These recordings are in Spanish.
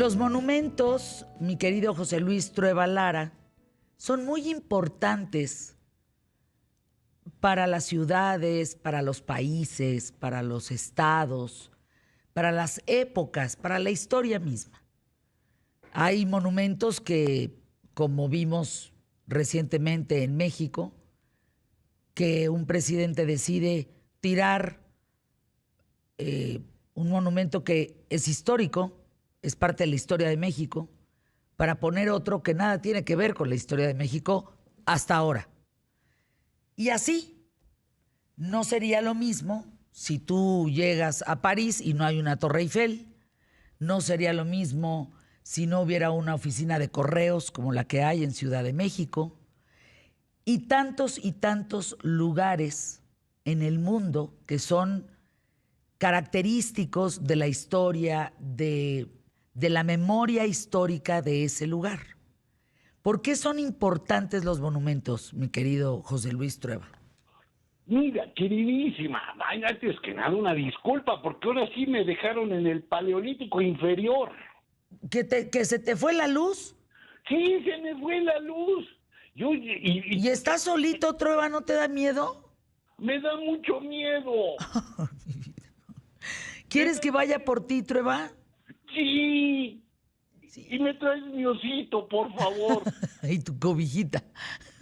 Los monumentos, mi querido José Luis Trueba Lara, son muy importantes para las ciudades, para los países, para los estados, para las épocas, para la historia misma. Hay monumentos que, como vimos recientemente en México, que un presidente decide tirar un monumento que es histórico, es parte de la historia de México, para poner otro que nada tiene que ver con la historia de México hasta ahora. Y así, no sería lo mismo si tú llegas a París y no hay una Torre Eiffel, no sería lo mismo si no hubiera una oficina de correos como la que hay en Ciudad de México, y tantos lugares en el mundo que son característicos de la historia, de la memoria histórica de ese lugar. ¿Por qué son importantes los monumentos, mi querido José Luis Trueba? Mira, queridísima, ay, antes que nada una disculpa, porque ahora sí me dejaron en el Paleolítico inferior. ¿Que se te fue la luz? Sí, se me fue la luz. ¿Y estás solito, Trueba? ¿No te da miedo? Me da mucho miedo. ¿Quieres que vaya por ti, Trueba? Sí. Sí. Y me traes mi osito, por favor. Y tu cobijita.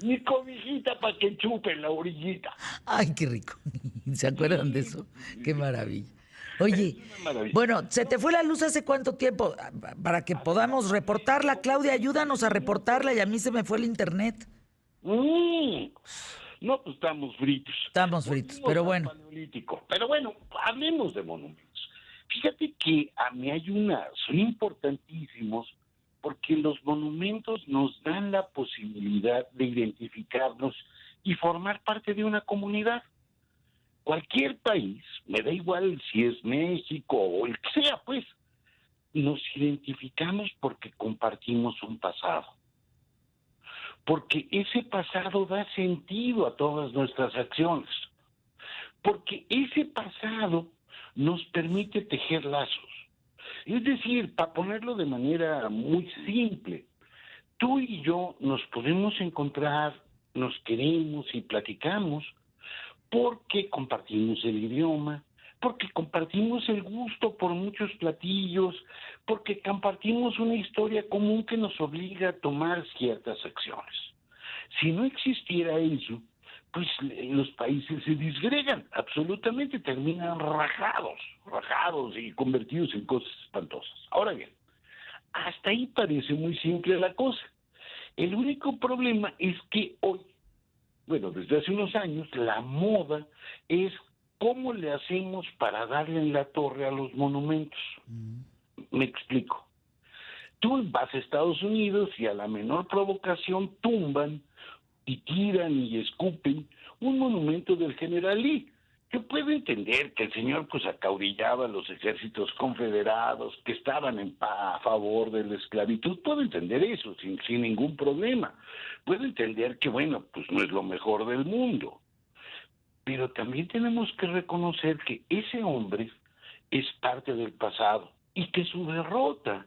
Mi cobijita para que chupe la orillita. Ay, qué rico. ¿Se acuerdan de eso? Qué maravilla. Oye, Es una maravilla. bueno, ¿se te fue la luz hace cuánto tiempo? Para que podamos reportarla. Claudia, ayúdanos a reportarla, y a mí se me fue el internet. No, pues estamos fritos. Estamos fritos, pero bueno. Paleolítico. Pero bueno, hablemos de monumentos. Fíjate que a mí son importantísimos porque los monumentos nos dan la posibilidad de identificarnos y formar parte de una comunidad. Cualquier país, me da igual si es México o el que sea, pues, nos identificamos porque compartimos un pasado. Porque ese pasado da sentido a todas nuestras acciones. Porque ese pasado nos permite tejer lazos. Es decir, para ponerlo de manera muy simple, tú y yo nos podemos encontrar, nos queremos y platicamos porque compartimos el idioma, porque compartimos el gusto por muchos platillos, porque compartimos una historia común que nos obliga a tomar ciertas acciones. Si no existiera eso, pues los países se disgregan, absolutamente terminan rajados y convertidos en cosas espantosas. Ahora bien, hasta ahí parece muy simple la cosa. El único problema es que hoy, bueno, desde hace unos años, la moda es cómo le hacemos para darle en la torre a los monumentos. Me explico. Tú vas a Estados Unidos y a la menor provocación tumban y tiran y escupen un monumento del general Lee. Yo puedo entender que el señor pues acaudillaba a los ejércitos confederados, que estaban a favor de la esclavitud. Puedo entender eso sin ningún problema. Puedo entender que, bueno, pues no es lo mejor del mundo. Pero también tenemos que reconocer que ese hombre es parte del pasado y que su derrota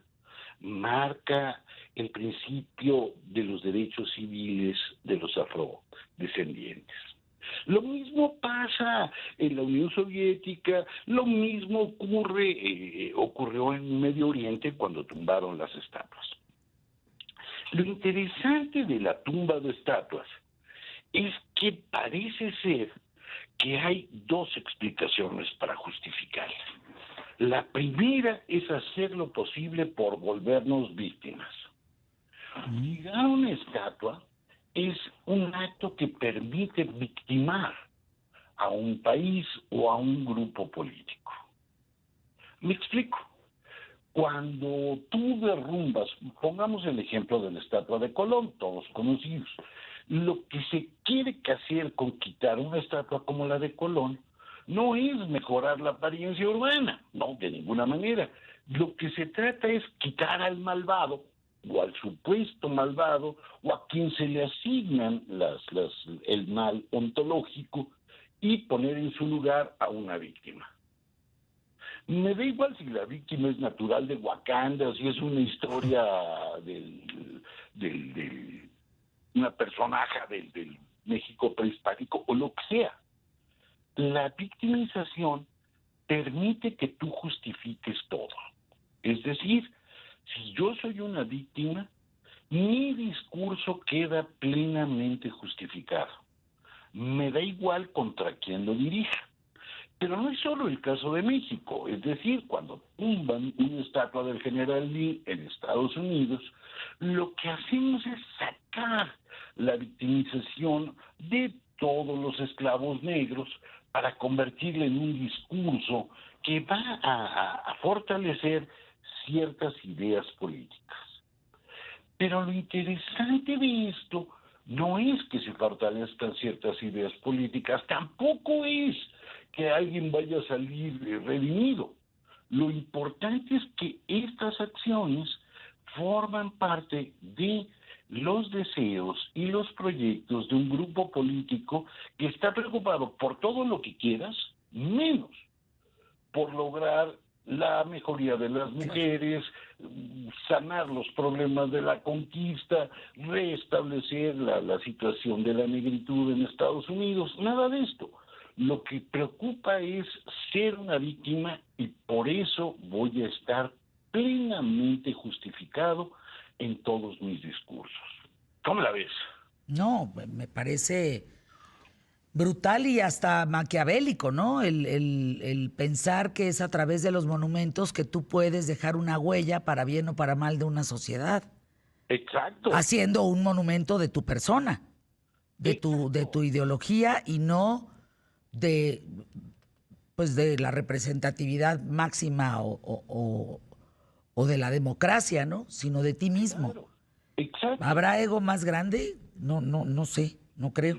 marca el principio de los derechos civiles de los afrodescendientes. Lo mismo pasa en la Unión Soviética, lo mismo ocurrió en Medio Oriente cuando tumbaron las estatuas. Lo interesante de la tumba de estatuas es que parece ser que hay dos explicaciones para justificarla. La primera es hacer lo posible por volvernos víctimas. Ligar a una estatua es un acto que permite victimar a un país o a un grupo político. Me explico. Cuando tú derrumbas, pongamos el ejemplo de la estatua de Colón, todos conocidos, lo que se quiere hacer con quitar una estatua como la de Colón no es mejorar la apariencia urbana, no, de ninguna manera. Lo que se trata es quitar al malvado, o al supuesto malvado, o a quien se le asignan el mal ontológico, y poner en su lugar a una víctima. Me da igual si la víctima es natural de Wakanda, si es una historia del una personaje del México prehispánico o lo que sea. La victimización permite que tú justifiques todo. Es decir, si yo soy una víctima, mi discurso queda plenamente justificado. Me da igual contra quién lo dirija. Pero no es solo el caso de México, es decir, cuando tumban una estatua del general Lee en Estados Unidos, lo que hacemos es sacar la victimización de todos los esclavos negros para convertirla en un discurso que va a fortalecer ciertas ideas políticas. Pero lo interesante de esto no es que se fortalezcan ciertas ideas políticas, tampoco es que alguien vaya a salir redimido. Lo importante es que estas acciones forman parte de los deseos y los proyectos de un grupo político que está preocupado por todo lo que quieras, menos por lograr la mejoría de las mujeres, sanar los problemas de la conquista, restablecer la situación de la negritud en Estados Unidos, nada de esto. Lo que preocupa es ser una víctima y por eso voy a estar plenamente justificado en todos mis discursos. ¿Cómo la ves? No, me parece brutal y hasta maquiavélico, ¿no? El pensar que es a través de los monumentos que tú puedes dejar una huella para bien o para mal de una sociedad. Exacto. Haciendo un monumento de tu persona, de tu ideología y no de, pues de la representatividad máxima o de la democracia, ¿no? Sino de ti mismo. Claro. Exacto. ¿Habrá ego más grande? No sé, no creo.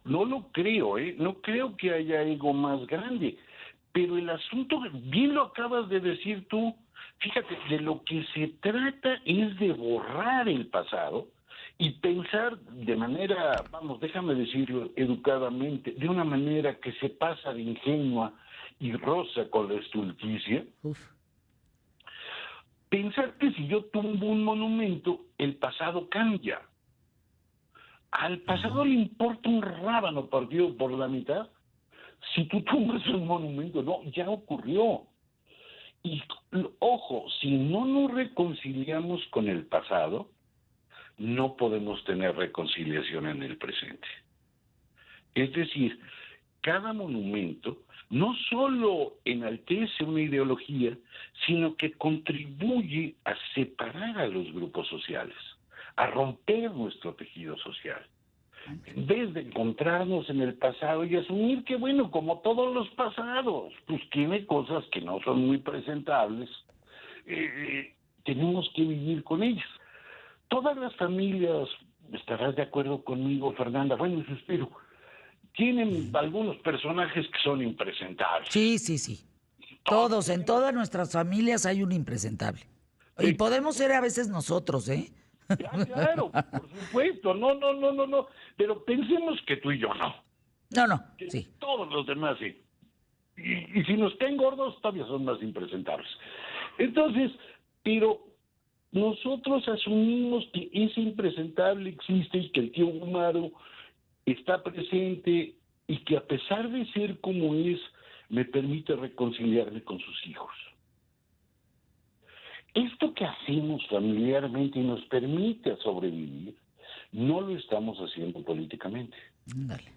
No lo creo, no creo que haya ego más grande. Pero el asunto, bien lo acabas de decir tú, fíjate, de lo que se trata es de borrar el pasado y pensar de manera, vamos, déjame decirlo educadamente, de una manera que se pasa de ingenua y rosa con la estulticia. Uf. Pensar que si yo tumbo un monumento, el pasado cambia. Al pasado le importa un rábano partido por la mitad. Si tú tumbas un monumento, no, ya ocurrió. Y ojo, si no nos reconciliamos con el pasado, no podemos tener reconciliación en el presente. Es decir, cada monumento no solo enaltece una ideología, sino que contribuye a separar a los grupos sociales, a romper nuestro tejido social. En vez de encontrarnos en el pasado y asumir que, bueno, como todos los pasados, pues tiene cosas que no son muy presentables, tenemos que vivir con ellas. Todas las familias, estarás de acuerdo conmigo, Fernanda, bueno, eso espero, tienen algunos personajes que son impresentables. Sí. Todos, en todas nuestras familias hay un impresentable. Y podemos ser a veces nosotros, ¿eh? Ya, claro, por supuesto, no. Pero pensemos que tú y yo no. No, Que sí. todos los demás sí. Y si nos caen gordos, todavía son más impresentables. Entonces, pero nosotros asumimos que ese impresentable existe y que el tío Gumaro está presente y que a pesar de ser como es, me permite reconciliarme con sus hijos. Esto que hacemos familiarmente y nos permite sobrevivir, no lo estamos haciendo políticamente. Dale.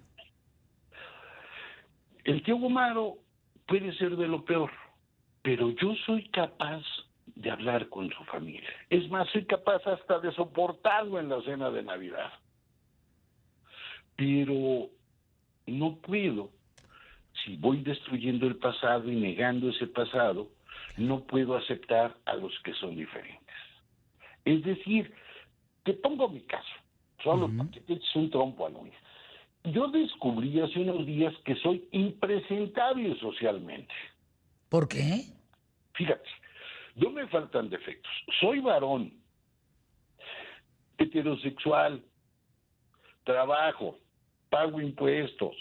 El tío Gumaro puede ser de lo peor, pero yo soy capaz de hablar con su familia. Es más, soy capaz hasta de soportarlo en la cena de Navidad. Pero no puedo, si voy destruyendo el pasado y negando ese pasado, no puedo aceptar a los que son diferentes. Es decir, te pongo mi caso, solo para que te eches un trompo a la uña. Yo descubrí hace unos días que soy impresentable socialmente. ¿Por qué? Fíjate, no me faltan defectos. Soy varón, heterosexual, trabajo, pago impuestos,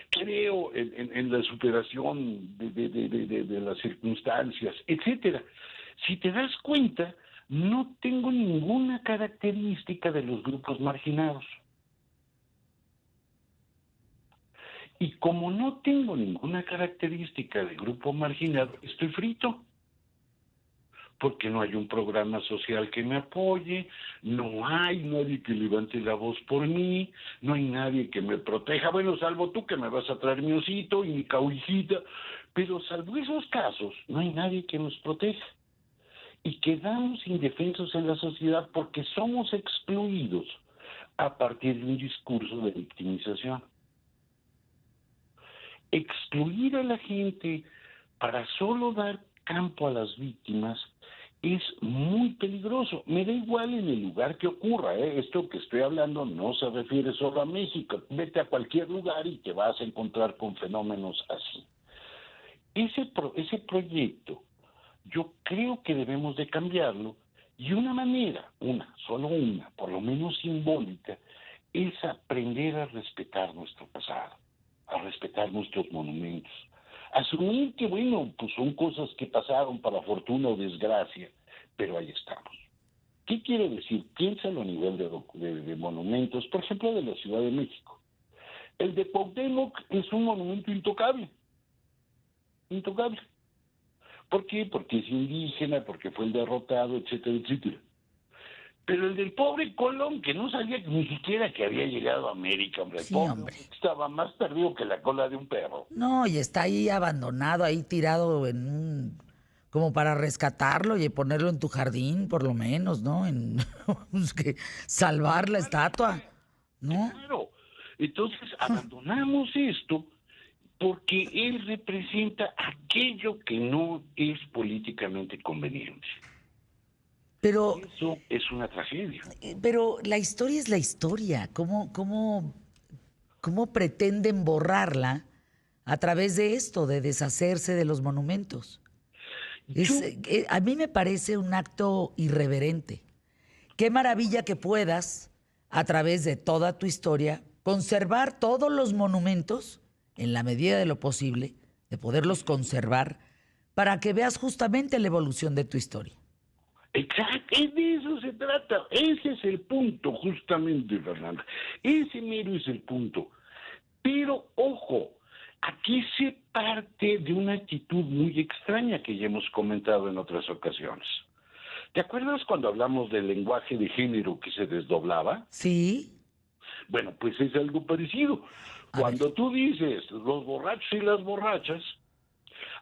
creo en la superación de las circunstancias, etcétera. Si te das cuenta, no tengo ninguna característica de los grupos marginados. Y como no tengo ninguna característica de grupo marginado, estoy frito. Porque no hay un programa social que me apoye, no hay nadie que levante la voz por mí, no hay nadie que me proteja, bueno, salvo tú que me vas a traer mi osito y mi cauijita, pero salvo esos casos, no hay nadie que nos proteja. Y quedamos indefensos en la sociedad porque somos excluidos a partir de un discurso de victimización. Excluir a la gente para solo dar campo a las víctimas es muy peligroso. Me da igual en el lugar que ocurra, ¿eh? Esto que estoy hablando no se refiere solo a México. Vete a cualquier lugar y te vas a encontrar con fenómenos así. Ese proyecto, yo creo que debemos de cambiarlo, y una manera, solo una, por lo menos simbólica, es aprender a respetar nuestro pasado, a respetar nuestros monumentos. Asumir que, bueno, pues son cosas que pasaron para fortuna o desgracia, pero ahí estamos. ¿Qué quiere decir? Piénsalo a nivel de monumentos, por ejemplo, de la Ciudad de México. El de Cuauhtémoc es un monumento intocable. Intocable. ¿Por qué? Porque es indígena, porque fue el derrotado, etcétera, etcétera. Pero el del pobre Colón, que no sabía ni siquiera que había llegado a América, hombre. Sí, Pobre, hombre. estaba más perdido que la cola de un perro. No, y está ahí abandonado, ahí tirado en un... como para rescatarlo y ponerlo en tu jardín, por lo menos, ¿no? Es que salvar la estatua, ¿no? Claro. Entonces abandonamos esto porque él representa aquello que no es políticamente conveniente. Pero, Eso es una tragedia. pero la historia es la historia. ¿Cómo pretenden borrarla a través de esto, de deshacerse de los monumentos? Yo, A mí me parece un acto irreverente. Qué maravilla que puedas, a través de toda tu historia, conservar todos los monumentos, en la medida de lo posible, de poderlos conservar, para que veas justamente la evolución de tu historia. exacto, de eso se trata. Ese es el punto, justamente, Fernanda. Ese mero es el punto. Pero, ojo, aquí se parte de una actitud muy extraña que ya hemos comentado en otras ocasiones. ¿Te acuerdas cuando hablamos del lenguaje de género que se desdoblaba? ¿Sí? Bueno, pues es algo parecido. A ver. Cuando tú dices los borrachos y las borrachas,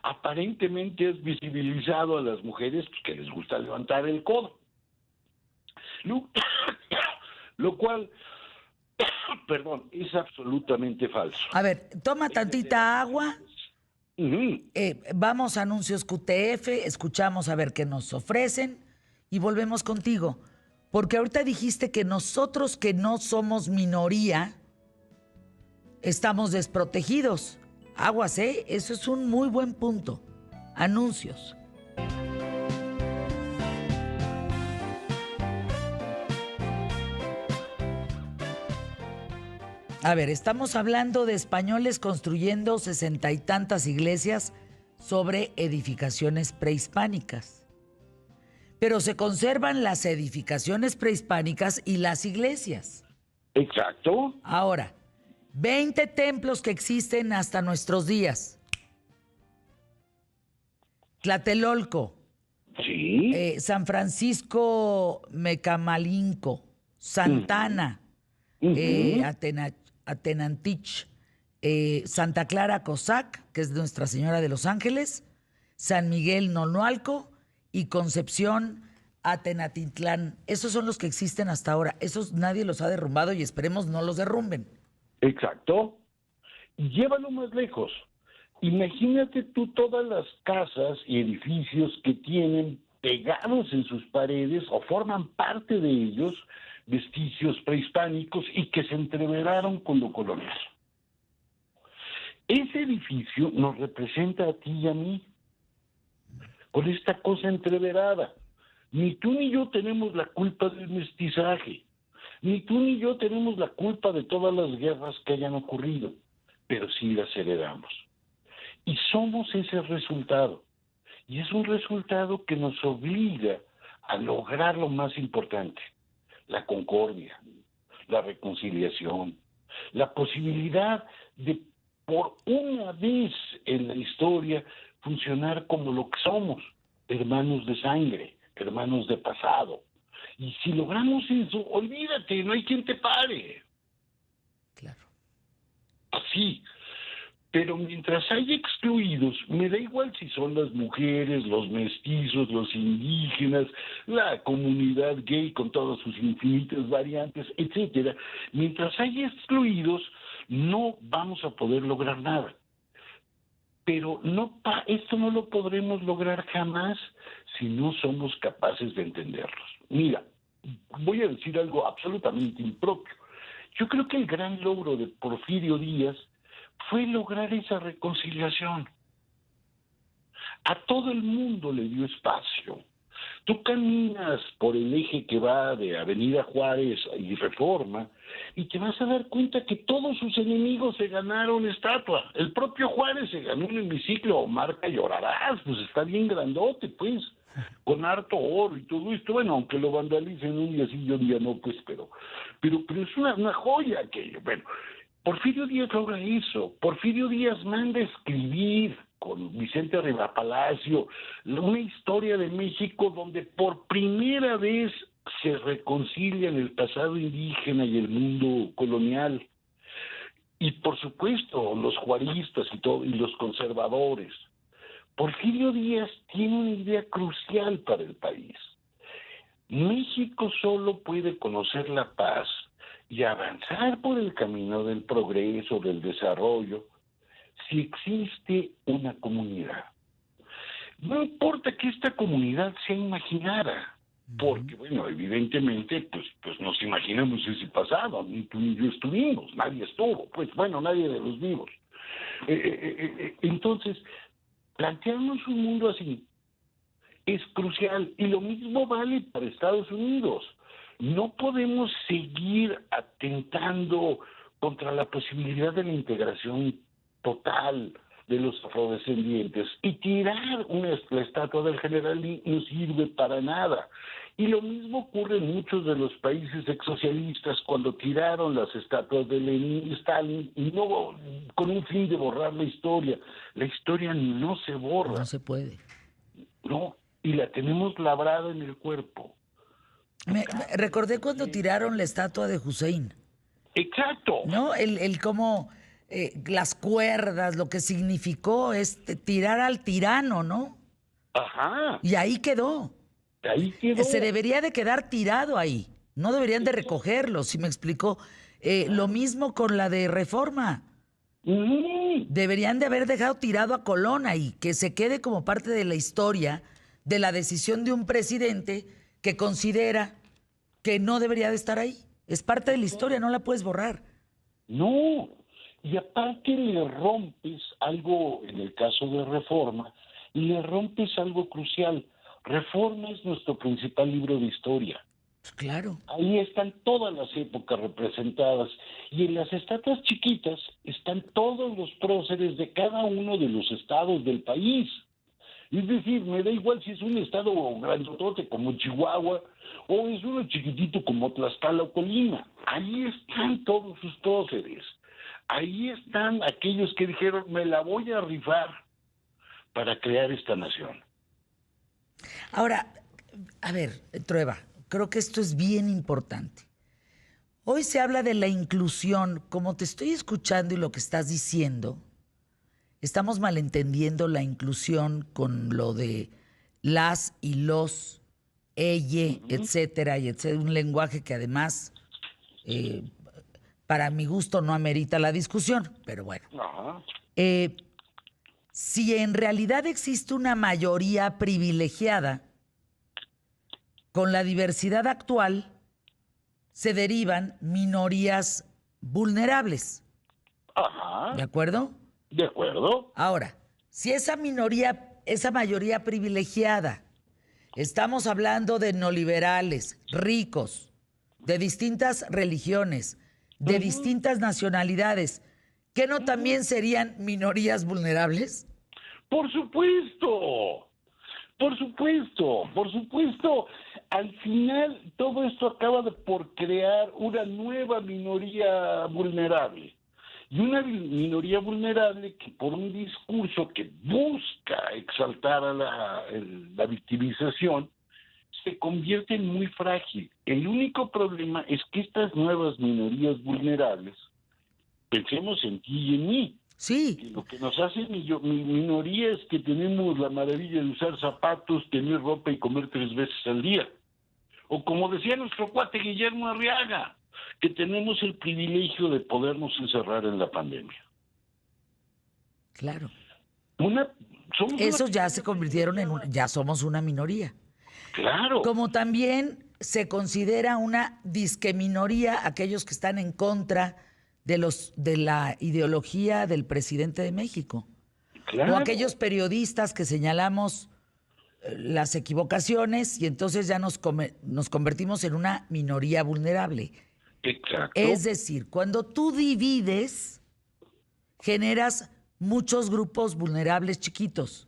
aparentemente has visibilizado a las mujeres que les gusta levantar el codo. Lo, lo cual, perdón, es absolutamente falso. A ver, toma tantita agua. Ujú. Vamos a anuncios QTF, escuchamos a ver qué nos ofrecen y volvemos contigo. Porque ahorita dijiste que nosotros que no somos minoría estamos desprotegidos. Aguas, ¿eh? Eso es un muy buen punto. Anuncios. A ver, estamos hablando de españoles construyendo 60 y tantas iglesias sobre edificaciones prehispánicas. Pero se conservan las edificaciones prehispánicas y las iglesias. Exacto. Ahora, 20 templos que existen hasta nuestros días. Tlatelolco, Sí. San Francisco Mecamalinco, Santana, Ujú. Atenantich, Santa Clara Cosac, que es Nuestra Señora de los Ángeles, San Miguel Nonualco y Concepción Atenatitlán. Esos son los que existen hasta ahora. Esos nadie los ha derrumbado y esperemos no los derrumben. Exacto. Y llévalo más lejos. Imagínate tú todas las casas y edificios que tienen pegados en sus paredes o forman parte de ellos vestigios prehispánicos y que se entreveraron con lo colonial. Ese edificio nos representa a ti y a mí, con esta cosa entreverada. Ni tú ni yo tenemos la culpa del mestizaje, ni tú ni yo tenemos la culpa de todas las guerras que hayan ocurrido, pero sí las heredamos. Y somos ese resultado. Y es un resultado que nos obliga a lograr lo más importante, la concordia, la reconciliación, la posibilidad de, por una vez en la historia, funcionar como lo que somos, hermanos de sangre, hermanos de pasado. Y si logramos eso, olvídate, no hay quien te pare. Claro. Así. Pero mientras hay excluidos, me da igual si son las mujeres, los mestizos, los indígenas, la comunidad gay con todas sus infinitas variantes, etcétera. Mientras hay excluidos, no vamos a poder lograr nada. Pero esto no lo podremos lograr jamás si no somos capaces de entenderlos. Mira, voy a decir algo absolutamente impropio. Yo creo que el gran logro de Porfirio Díaz fue lograr esa reconciliación. A todo el mundo le dio espacio. Tú caminas por el eje que va de Avenida Juárez y Reforma y te vas a dar cuenta que todos sus enemigos se ganaron estatua. El propio Juárez se ganó un hemiciclo, Marca Llorarás, pues está bien grandote, pues, con harto oro y todo esto. Bueno, aunque lo vandalicen un día sí y un día no, pues, pero es una joya aquello. Bueno, Porfirio Díaz logra eso. Porfirio Díaz manda a escribir con Vicente Rivapalacio una historia de México donde por primera vez se reconcilian el pasado indígena y el mundo colonial. Y por supuesto, los juaristas y los conservadores. Porfirio Díaz tiene una idea crucial para el país. México solo puede conocer la paz y avanzar por el camino del progreso, del desarrollo, si existe una comunidad. No importa que esta comunidad sea imaginada, porque, bueno, evidentemente, pues nos imaginamos ese pasado, ni tú ni yo estuvimos, nadie estuvo, pues, bueno, nadie de los vivos. Entonces, plantearnos un mundo así es crucial, y lo mismo vale para Estados Unidos. No podemos seguir atentando contra la posibilidad de la integración total de los afrodescendientes, y tirar la estatua del general Lee no sirve para nada. Y lo mismo ocurre en muchos de los países exsocialistas cuando tiraron las estatuas de Lenin y Stalin, y no con un fin de borrar la historia. La historia no se borra. No se puede. No, y la tenemos labrada en el cuerpo. Me recordé cuando tiraron la estatua de Hussein. Exacto. ¿No? El cómo las cuerdas, lo que significó tirar al tirano, ¿no? Ajá. Y ahí quedó. Ahí quedó. Se debería de quedar tirado ahí. No deberían de recogerlo, si me explicó. Lo mismo con la de Reforma. Deberían de haber dejado tirado a Colón ahí, que se quede como parte de la historia de la decisión de un presidente que considera que no debería de estar ahí. Es parte de la historia, no la puedes borrar. No, y aparte le rompes algo, en el caso de Reforma, le rompes algo crucial. Reforma es nuestro principal libro de historia. Pues claro. Ahí están todas las épocas representadas, y en las estatuas chiquitas están todos los próceres de cada uno de los estados del país. Es decir, me da igual si es un estado grandotote como Chihuahua o es uno chiquitito como Tlaxcala o Colima. Ahí están todos sus próceres. Ahí están aquellos que dijeron, me la voy a rifar para crear esta nación. Ahora, a ver, Trueba, creo que esto es bien importante. Hoy se habla de la inclusión. Como te estoy escuchando y lo que estás diciendo, estamos malentendiendo la inclusión con lo de las y los, ella, etcétera, y etcétera. Un lenguaje que además, para mi gusto, no amerita la discusión, pero bueno. Ajá. Si en realidad existe una mayoría privilegiada, con la diversidad actual se derivan minorías vulnerables. Ajá. ¿De acuerdo? De acuerdo. Ahora, si esa mayoría privilegiada, estamos hablando de neoliberales, ricos, de distintas religiones, de distintas nacionalidades, ¿Que no también serían minorías vulnerables? Por supuesto, por supuesto, por supuesto. Al final, todo esto acaba por crear una nueva minoría vulnerable. Y una minoría vulnerable que por un discurso que busca exaltar a la victimización, se convierte en muy frágil. El único problema es que estas nuevas minorías vulnerables, pensemos en ti y en mí, Sí. que lo que nos hace minoría es que tenemos la maravilla de usar zapatos, tener ropa y comer 3 veces al día. O como decía nuestro cuate Guillermo Arriaga, que tenemos el privilegio de podernos encerrar en la pandemia. Claro. Somos Esos ya se convirtieron ya somos una minoría. Claro. Como también se considera una disque minoría aquellos que están en contra de la ideología del presidente de México. Claro. O aquellos periodistas que señalamos las equivocaciones y entonces ya nos convertimos en una minoría vulnerable. Exacto. Es decir, cuando tú divides, generas muchos grupos vulnerables chiquitos.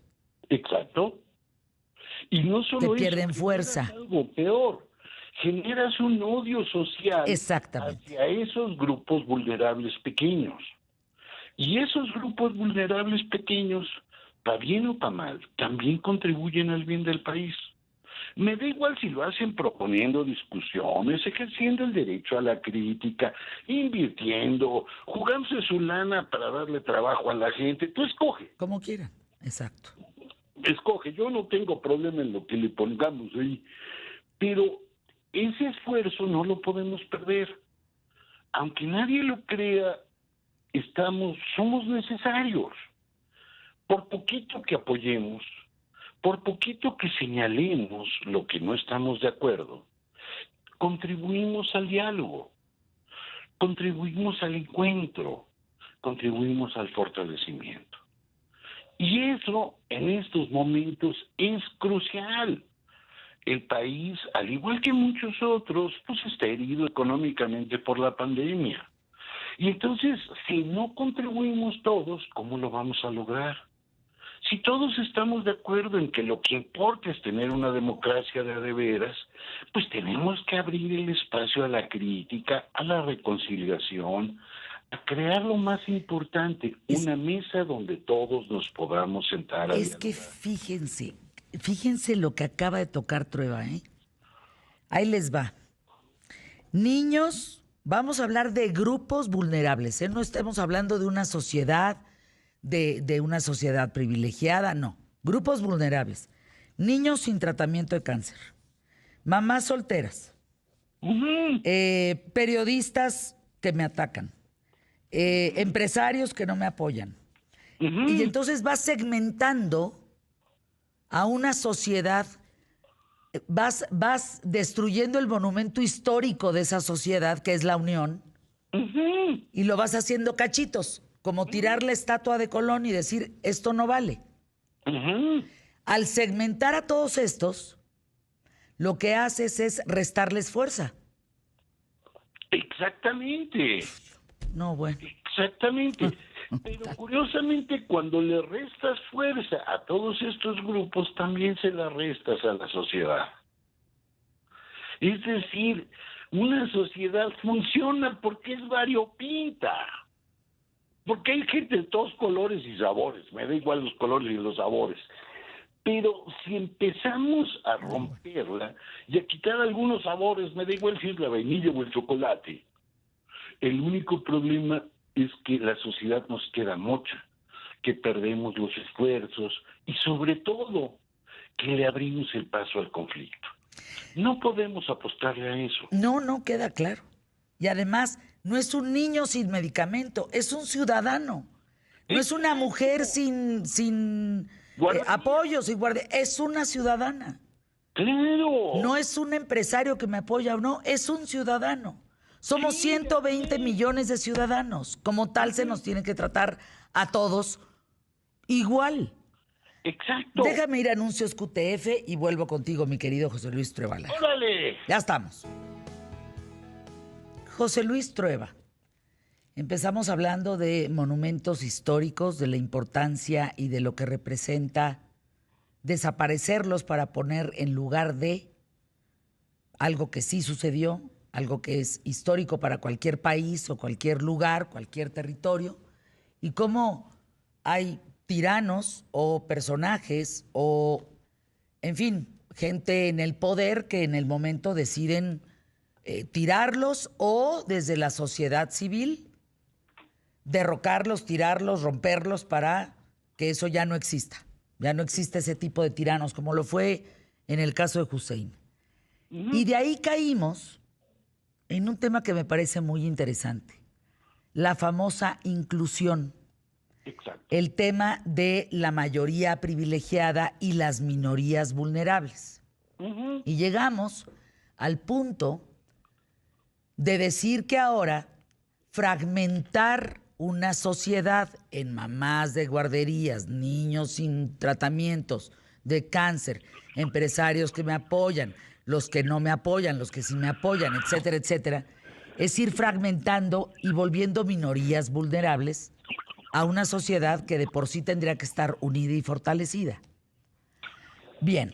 Exacto. Y no solo te pierden fuerza. Algo peor, generas un odio social hacia esos grupos vulnerables pequeños. Y esos grupos vulnerables pequeños, para bien o para mal, también contribuyen al bien del país. Me da igual si lo hacen proponiendo discusiones, ejerciendo el derecho a la crítica, invirtiendo, jugándose su lana para darle trabajo a la gente. Tú escoge. Como quieran, exacto. Escoge, yo no tengo problema en lo que le pongamos ahí, pero ese esfuerzo no lo podemos perder. Aunque nadie lo crea, somos necesarios. Por poquito que apoyemos, por poquito que señalemos lo que no estamos de acuerdo, contribuimos al diálogo, contribuimos al encuentro, contribuimos al fortalecimiento. Y eso en estos momentos es crucial. El país, al igual que muchos otros, pues está herido económicamente por la pandemia. Y entonces, si no contribuimos todos, ¿cómo lo vamos a lograr? Si todos estamos de acuerdo en que lo que importa es tener una democracia de veras, pues tenemos que abrir el espacio a la crítica, a la reconciliación, a crear lo más importante, una mesa donde todos nos podamos sentar a dialogar. Es que fíjense lo que acaba de tocar Trueba, ¿eh? Ahí les va. Niños, vamos a hablar de grupos vulnerables, ¿eh? No estamos hablando de una sociedad, de una sociedad privilegiada, no. Grupos vulnerables. Niños sin tratamiento de cáncer. Mamás solteras. Periodistas que me atacan. Empresarios que no me apoyan. Y entonces vas segmentando a una sociedad, vas destruyendo el monumento histórico de esa sociedad, que es la unión, y lo vas haciendo cachitos, como tirar la estatua de Colón y decir, esto no vale. Al segmentar a todos estos, lo que haces es restarles fuerza. Exactamente. No, bueno. Exactamente. Pero curiosamente, cuando le restas fuerza a todos estos grupos, también se la restas a la sociedad. Es decir, una sociedad funciona porque es variopinta. Porque hay gente de todos colores y sabores. Me da igual los colores y los sabores. Pero si empezamos a romperla y a quitar algunos sabores, me da igual si es la vainilla o el chocolate, el único problema es que la sociedad nos queda mocha, que perdemos los esfuerzos y sobre todo que le abrimos el paso al conflicto. No podemos apostarle a eso. No queda claro. Y además, no es un niño sin medicamento, es un ciudadano. No es una mujer sin apoyo, sin guardia, es una ciudadana. ¡Claro! No es un empresario que me apoya o no, es un ciudadano. Somos 120 millones de ciudadanos. Como tal, se nos tiene que tratar a todos igual. Exacto. Déjame ir a anuncios QTF y vuelvo contigo, mi querido José Luis Trueba. ¡Órale! Ya estamos. José Luis Trueba, Empezamos hablando de monumentos históricos, de la importancia y de lo que representa desaparecerlos para poner en lugar de algo que sí sucedió, algo que es histórico para cualquier país o cualquier lugar, cualquier territorio, y cómo hay tiranos o personajes o, en fin, gente en el poder que en el momento deciden tirarlos o desde la sociedad civil derrocarlos, tirarlos, romperlos para que eso ya no exista. Ya no existe ese tipo de tiranos como lo fue en el caso de Hussein. Y de ahí caímos en un tema que me parece muy interesante, la famosa inclusión. Exacto. El tema de la mayoría privilegiada y las minorías vulnerables. Y llegamos al punto de decir que ahora fragmentar una sociedad en mamás de guarderías, niños sin tratamientos de cáncer, empresarios que me apoyan, los que no me apoyan, los que sí me apoyan, etcétera, etcétera, es ir fragmentando y volviendo minorías vulnerables a una sociedad que de por sí tendría que estar unida y fortalecida. Bien,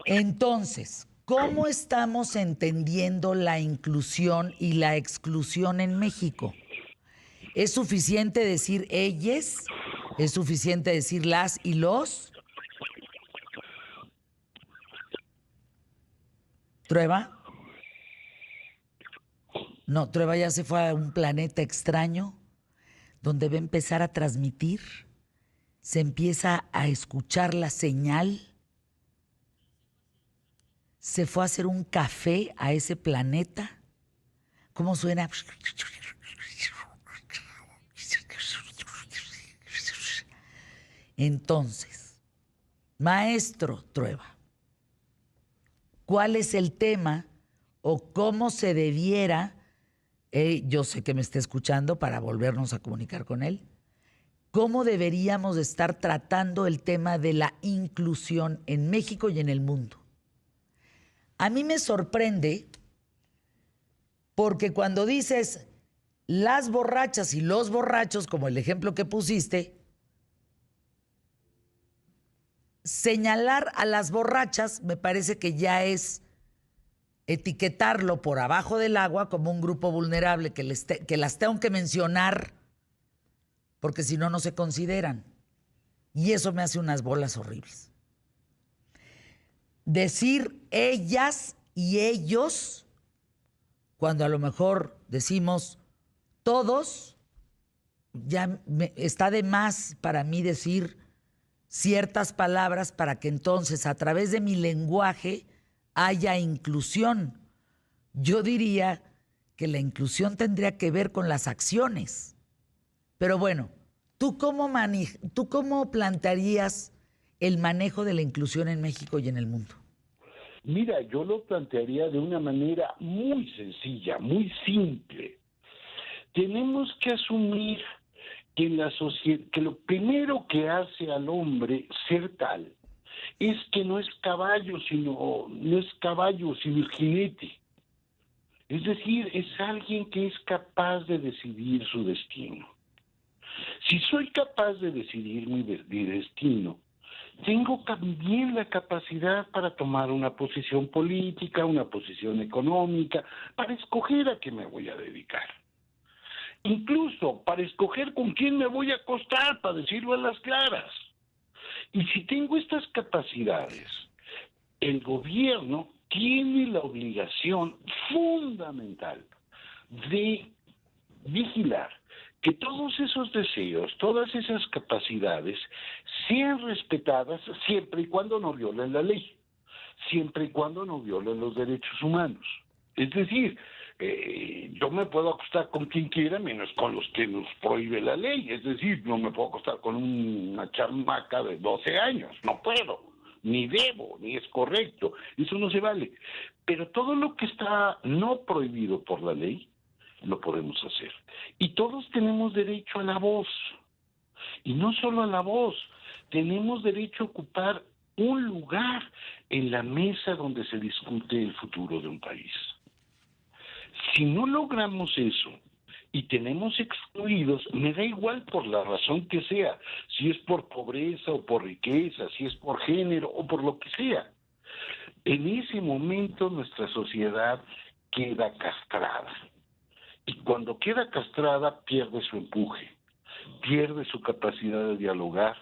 entonces, ¿cómo estamos entendiendo la inclusión y la exclusión en México? ¿Es suficiente decir ellas? ¿Es suficiente decir las y los? ¿Trueba? No, Trueba ya se fue a un planeta extraño donde va a empezar a transmitir, se empieza a escuchar la señal, se fue a hacer un café a ese planeta. ¿Cómo suena? Entonces, maestro Trueba, ¿cuál es el tema o cómo se debiera, yo sé que me está escuchando para volvernos a comunicar con él, cómo deberíamos de estar tratando el tema de la inclusión en México y en el mundo? A mí me sorprende porque cuando dices las borrachas y los borrachos, como el ejemplo que pusiste, señalar a las borrachas me parece que ya es etiquetarlo por abajo del agua como un grupo vulnerable que las tengo que mencionar porque si no, no se consideran. Y eso me hace unas bolas horribles. Decir ellas y ellos, cuando a lo mejor decimos todos, ya está de más para mí decir ciertas palabras para que entonces a través de mi lenguaje haya inclusión. Yo diría que la inclusión tendría que ver con las acciones. Pero bueno, ¿tú cómo plantearías el manejo de la inclusión en México y en el mundo? Mira, yo lo plantearía de una manera muy sencilla, muy simple. Tenemos que asumir que la sociedad, que lo primero que hace al hombre ser tal es que no es caballo, sino el jinete. Es decir, es alguien que es capaz de decidir su destino. Si soy capaz de decidir mi destino, tengo también la capacidad para tomar una posición política, una posición económica, para escoger a qué me voy a dedicar. Incluso para escoger con quién me voy a acostar, para decirlo a las claras. Y si tengo estas capacidades, el gobierno tiene la obligación fundamental de vigilar que todos esos deseos, todas esas capacidades sean respetadas siempre y cuando no violen la ley, siempre y cuando no violen los derechos humanos. Es decir, yo me puedo acostar con quien quiera menos con los que nos prohíbe la ley. Es decir, no me puedo acostar con una chamaca de 12 años, no puedo, ni debo, ni es correcto, eso no se vale. Pero todo lo que está no prohibido por la ley, lo podemos hacer. Y todos tenemos derecho a la voz. Y no solo a la voz, tenemos derecho a ocupar un lugar en la mesa donde se discute el futuro de un país. Si no logramos eso, y tenemos excluidos, me da igual por la razón que sea, si es por pobreza o por riqueza, si es por género o por lo que sea. En ese momento nuestra sociedad queda castrada. Y cuando queda castrada pierde su empuje, pierde su capacidad de dialogar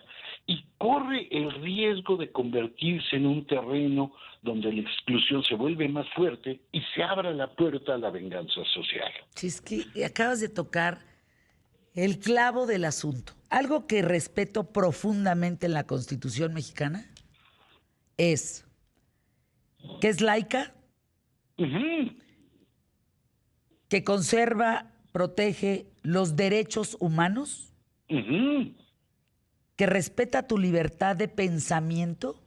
y corre el riesgo de convertirse en un terreno donde la exclusión se vuelve más fuerte y se abra la puerta a la venganza social. Sí, es que acabas de tocar el clavo del asunto. Algo que respeto profundamente en la Constitución mexicana es que es laica, Uh-huh. que conserva, protege los derechos humanos, Uh-huh. que respeta tu libertad de pensamiento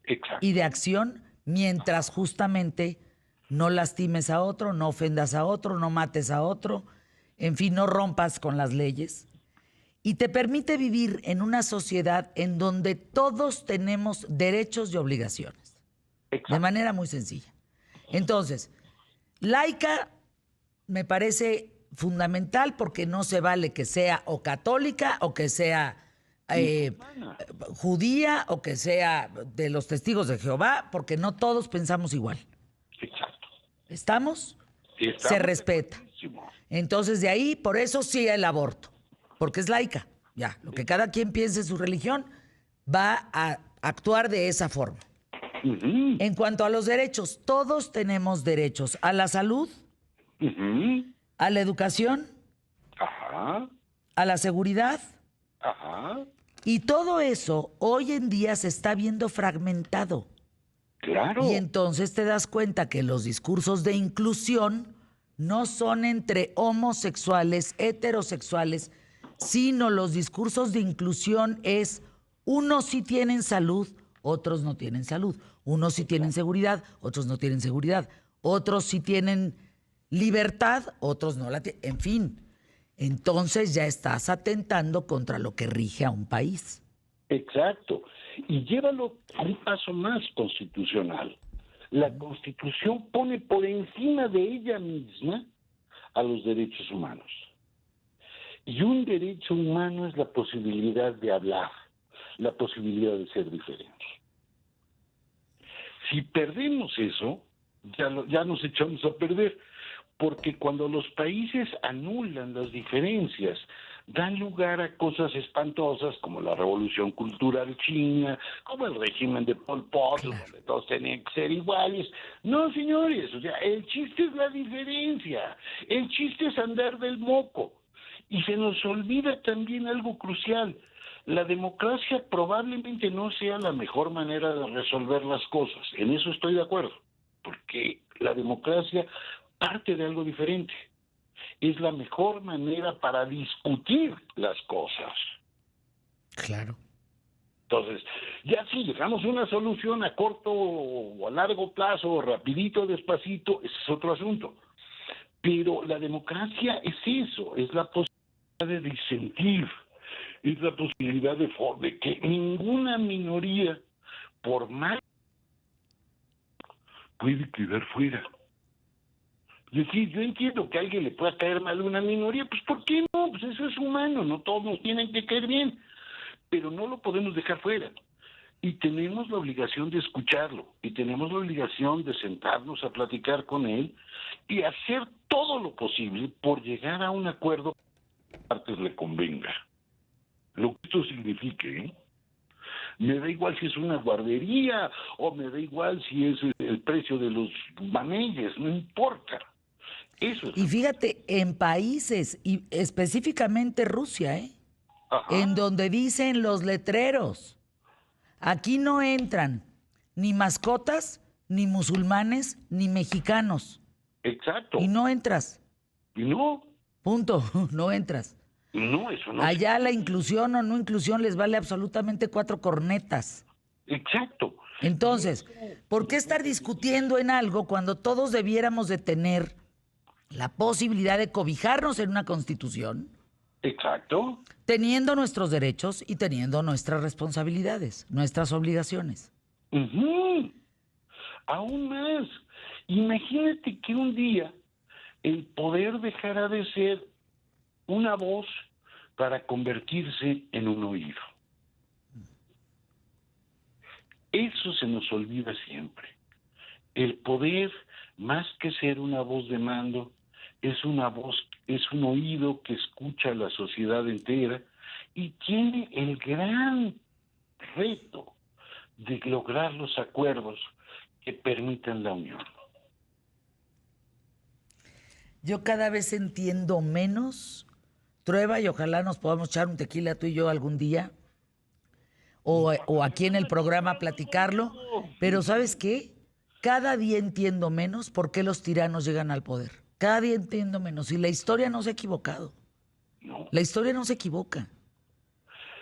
Exacto. y de acción mientras justamente no lastimes a otro, no ofendas a otro, no mates a otro, en fin, no rompas con las leyes. Y te permite vivir en una sociedad en donde todos tenemos derechos y obligaciones, Exacto. de manera muy sencilla. Entonces, laica me parece fundamental porque no se vale que sea o católica o que sea judía o que sea de los testigos de Jehová, porque no todos pensamos igual. Exacto. ¿Estamos? Estamos Se respeta. de Entonces, de ahí, por eso sí el aborto, porque es laica. Ya, lo que cada quien piense en su religión va a actuar de esa forma. Uh-huh. En cuanto a los derechos, todos tenemos derechos a la salud, Uh-huh. a la educación, Ajá. a la seguridad, Ajá. y todo eso hoy en día se está viendo fragmentado. Claro. Y entonces te das cuenta que los discursos de inclusión no son entre homosexuales, heterosexuales, sino los discursos de inclusión es unos sí tienen salud, otros no tienen salud. Unos sí tienen seguridad, otros no tienen seguridad. Otros sí tienen libertad, otros no la tienen. En fin, entonces ya estás atentando contra lo que rige a un país. Exacto. Y llévalo a un paso más constitucional. La Constitución pone por encima de ella misma a los derechos humanos. Y un derecho humano es la posibilidad de hablar, la posibilidad de ser diferente. Si perdemos eso, ya nos echamos a perder, porque cuando los países anulan las diferencias, dan lugar a cosas espantosas como la revolución cultural china, como el régimen de Pol Pot, donde todos tenían que ser iguales. No, señores, o sea, el chiste es la diferencia, el chiste es andar del moco. Y se nos olvida también algo crucial. La democracia probablemente no sea la mejor manera de resolver las cosas. En eso estoy de acuerdo, porque la democracia parte de algo diferente. Es la mejor manera para discutir las cosas. Claro. Entonces, ya si llegamos a una solución a corto o a largo plazo, rapidito, despacito, ese es otro asunto. Pero la democracia es eso, es la posibilidad de disentir, es la posibilidad de que ninguna minoría, por más, puede quedar fuera. Es decir, yo entiendo que a alguien le pueda caer mal una minoría, pues ¿por qué no? Pues eso es humano, no todos nos tienen que caer bien, pero no lo podemos dejar fuera. Y tenemos la obligación de escucharlo, y tenemos la obligación de sentarnos a platicar con él y hacer todo lo posible por llegar a un acuerdo que a las partes le convenga. Lo que esto signifique, ¿eh? Me da igual si es una guardería o me da igual si es el precio de los mameyes, no importa. Eso es. Y fíjate, en países, y específicamente Rusia, en donde dicen los letreros, aquí no entran ni mascotas, ni musulmanes, ni mexicanos. Exacto. Y no entras. Y no. Punto, no entras. No, eso no. Allá la inclusión o no inclusión les vale absolutamente 4 cornetas. Exacto. Entonces, ¿por qué estar discutiendo en algo cuando todos debiéramos de tener la posibilidad de cobijarnos en una constitución? Exacto. Teniendo nuestros derechos y teniendo nuestras responsabilidades, nuestras obligaciones. Uh-huh. Aún más, imagínate que un día el poder dejara de ser una voz para convertirse en un oído. Eso se nos olvida siempre. El poder, más que ser una voz de mando, es una voz, es un oído que escucha a la sociedad entera y tiene el gran reto de lograr los acuerdos que permitan la unión. Yo cada vez entiendo menos, Trueba, y ojalá nos podamos echar un tequila tú y yo algún día, o aquí en el programa platicarlo, pero ¿sabes qué? Cada día entiendo menos por qué los tiranos llegan al poder. Cada día entiendo menos. Y la historia no se ha equivocado. No. La historia no se equivoca.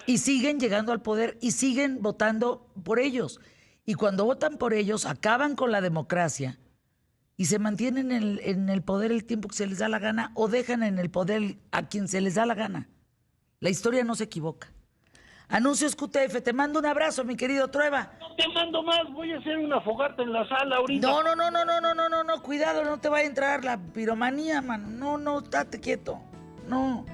Y siguen llegando al poder y siguen votando por ellos. Y cuando votan por ellos, acaban con la democracia y se mantienen en el poder el tiempo que se les da la gana o dejan en el poder a quien se les da la gana. La historia no se equivoca. Anuncios QTF, te mando un abrazo, mi querido Trueba. No te mando más, voy a hacer una fogata en la sala ahorita. No, cuidado, no te vaya a entrar la piromanía, man. No, estate quieto. No.